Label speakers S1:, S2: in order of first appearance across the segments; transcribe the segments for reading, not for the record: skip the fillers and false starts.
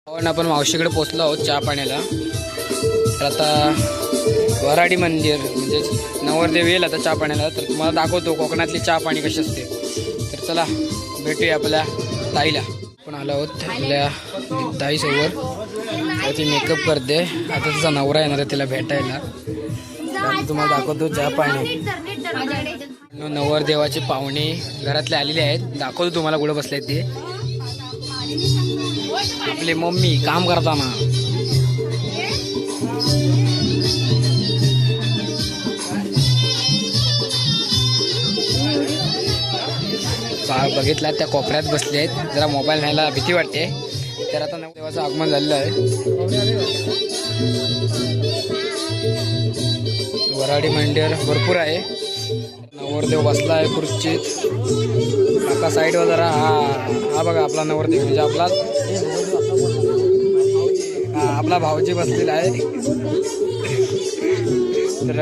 S1: आपण मावशीकडे पोचलो आहोत चहा पाण्याला. तर आता वराडी मंदिर म्हणजे नवरदेव येईल आता चहा पाण्याला, तर तुम्हाला दाखवतो कोकणातली चहा पाणी कशी असते. तर चला भेटूया आपल्या ताईला. आपण आलो आहोत आपल्या ताईसोबत. ती मेकअप करते. आता तिचा नवरा येणार आहे तिला भेटायला. तुम्हाला दाखवतो चहा पाणी. नवरदेवाचे पाहुणे घरातले आलेले आहेत. दाखवतो तुम्हाला कुठं बसले ते. आपली मम्मी काम करताना. बघितला त्या कोपऱ्यात बसले आहेत. जरा मोबाईल न्यायला भीती वाटते. तर आता नवरदेवाचं आगमन झालेलं आहे. वराडी मंदिर भरपूर आहे. नवरदेव बसला आहे खुर्चीत. आता साईडवर जरा हा बघा आपला नवरदेव म्हणजे आपला भाऊजी बसलेला आहे. तर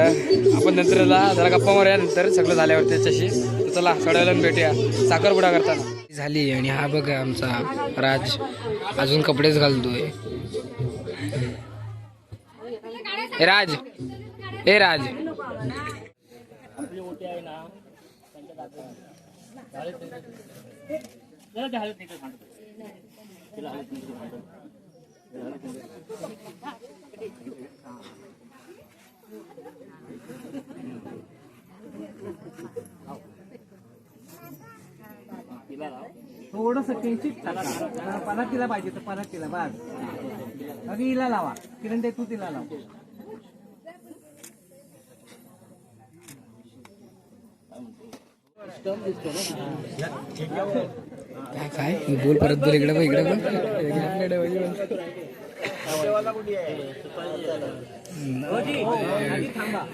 S1: आपण नंतरला जरा गप्पा मारूया नंतर सगळं झाल्यावर त्याच्याशी. चला कळवला भेटूया साखरपुडा करताना. झाली आणि हा बघा आमचा राज अजून कपडेच घालतोय. राज ए राज
S2: थोडस किंचित परत तिला पाहिजे तर परत तिला बस. आणि हिला लावा किरण ते तू तिला लाव.
S1: काय बोल परत बोल. इकडे इकडे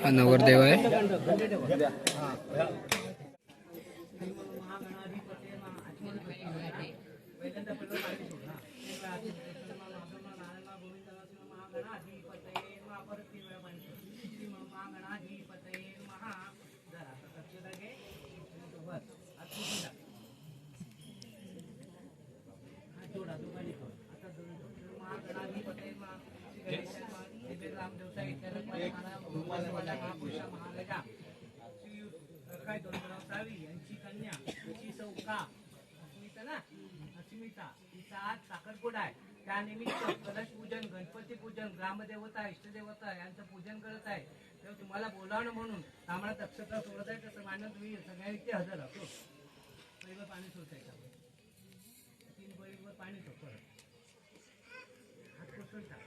S1: हा नवरदेव आहे.
S2: साखरपुडा आहे. त्यानिमित्त कलश पूजन, गणपती पूजन, ग्रामदेवता, इष्टदेवता यांचं पूजन करत आहे. तेव्हा तुम्हाला बोलावणं म्हणून आम्हाला दक्षता सोडत आहे. तसं मानून तुम्ही सगळ्यांनी ते हजर असतो. पहिलं पाणी सोडायचं. 3 बळीवर पाणी सोड. हात पुसून टाक.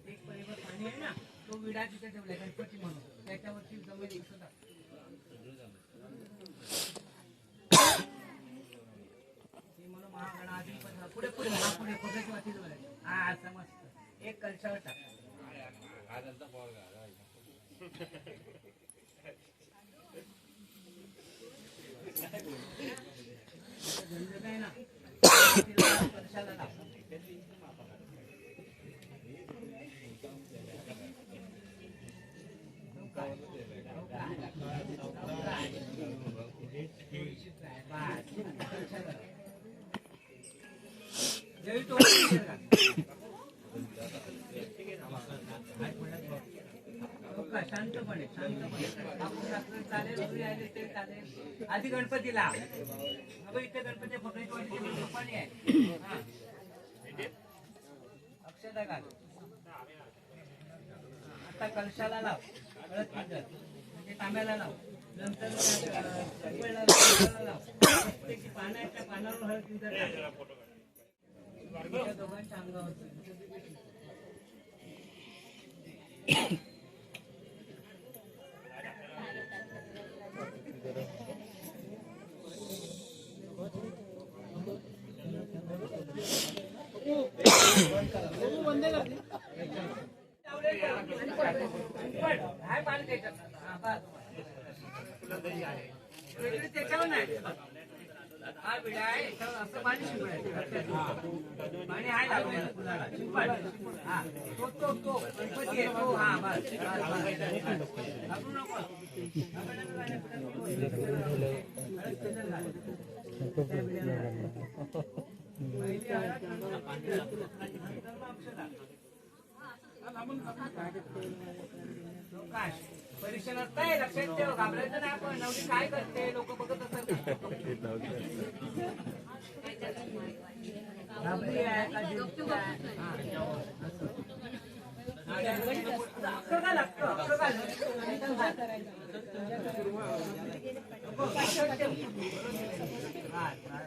S2: एक बळीवर पाणी आहे ना, तो विडा तिथे ठेवलाय गणपती म्हणून. त्याच्यावरती जमेल असं टाक. पुढे पुढे पुढे पगडची वाटी जवळ आहे. हा समजत. एक कलशावर टाक. कलशाला लाव. शांतपणे चालेल. आधी गणपतीला इथे गणपती पकडायची पाणी आहे. अक्षता घाल. आता कलशाला लाव. हळद म्हणजे तांब्याला लाव. नंतर लाव. पाण्याच्या पानावर हळद दोघांच्या अंगावर. त्याच्यावर नाही. हा विडा आहे असं पाणी शिंपडायचं. पाणी आहे लागलेलं फुलाला. शिंपड. हा तो गणपती आहे तो. हा बस घाबरू नको. परीक्षा नसताय लक्षात ठेव, घाबरायचं नाही आपण. नवरी काय करते लोक बघत असतात. घाबरी आहे का जिंकली आहे? अक्क घाल, अक्क घाल. नको, लक्षात ठेव. घाल, घाल.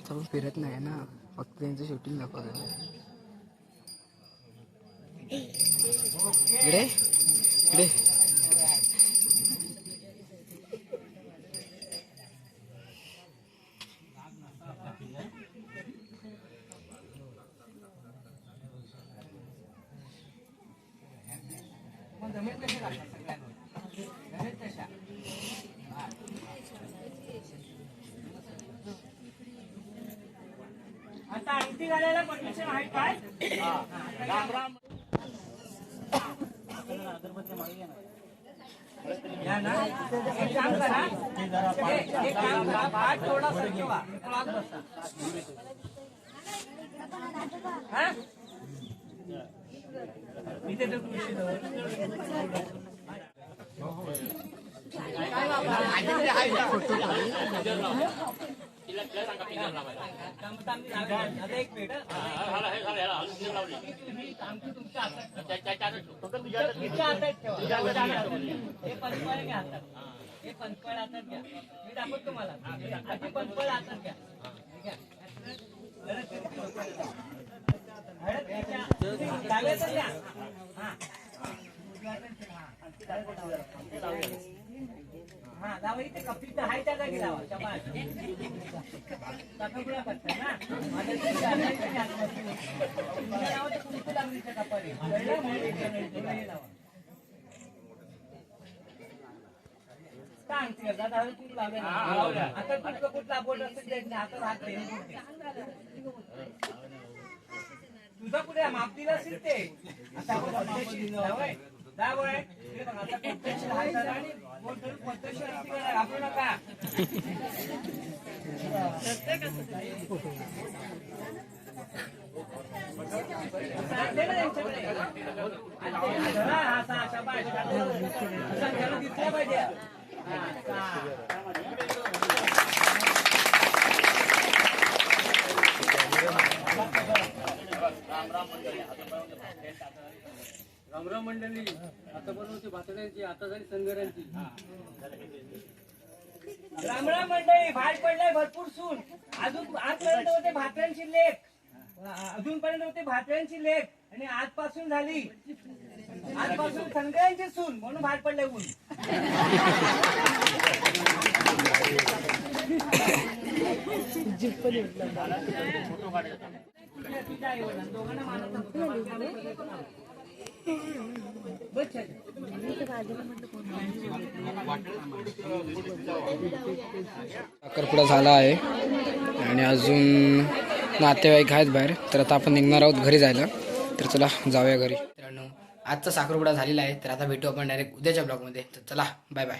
S1: तो फिरत नाही ना, फक्त त्यांचं शूटिंग दाखवत. इकडे इकडे
S2: मग जमेल कशा लागतात सगळ्यांना? जमेल तशा. आता अंगठी घालायला परमिशन आहे काय? राम राम. या ना, एक काम करा, एक काम करा, पाठ थोडासा ठेवा, क्लॉक बसा. हा? इथे तर खुर्ची एक मिनिट. तुमच्या हातात ठेवा. हे पंचपाळ घ्या हातात. हे पंचपाळ हातात घ्या. मी दाखवतो तुम्हाला. आधी पंचपाळ हातात घ्या. डाव्यातच घ्या. हा लावा इथे कपीत हाय त्या जागी लावा. शाबास. साखरपुडा करताय ना? माझ्या इथे चालायचं नाही आतमध्ये. तुमच्या नावाचं कुंकू लागली त्या कपारी. कळलं? म्हणून इथे लावा. सांग तिला, दादा हळद कुंकू लावलं ना? आता कुठलं कुठला बोट असेल द्यायचं नाही. आता हात दे. तुझा कुठे माप दिला असेल ते. आता आपण पद्धतशीर जाऊय. जाऊय. हे बघ, आता पद्धतशीर हाय करा आणि बोट धरून पद्धतशीर अशी करा. घाबरू नका. सांगते ना त्यांच्याकडे. हा शाबास. असा त्याला दिसला पाहिजे. रामराम मंडळी. आता बनवते भातड्यांची, आता झाली संगरांची. रामराम मंडळी. बाहेर पडलाय भरपूर सून. अजून आजपर्यंत होते भाकऱ्यांची लेख. अजूनपर्यंत होते भाकऱ्यांची लेख आणि आजपासून झाली, आजपासून संगरांची सून. म्हणून बाहेर पडलाय ऊन. दोघांना मानत
S1: साखरपुडा झाला आहे आणि अजून नातेवाईक आहेत बाहेर. तर आता आपण निघणार आहोत घरी जायला. तर चला जाऊया घरी. मित्रांनो, आजचा साखरपुडा झालेला आहे. तर आता भेटू आपण डायरेक्ट उद्याच्या ब्लॉगमध्ये. तर चला, बाय बाय.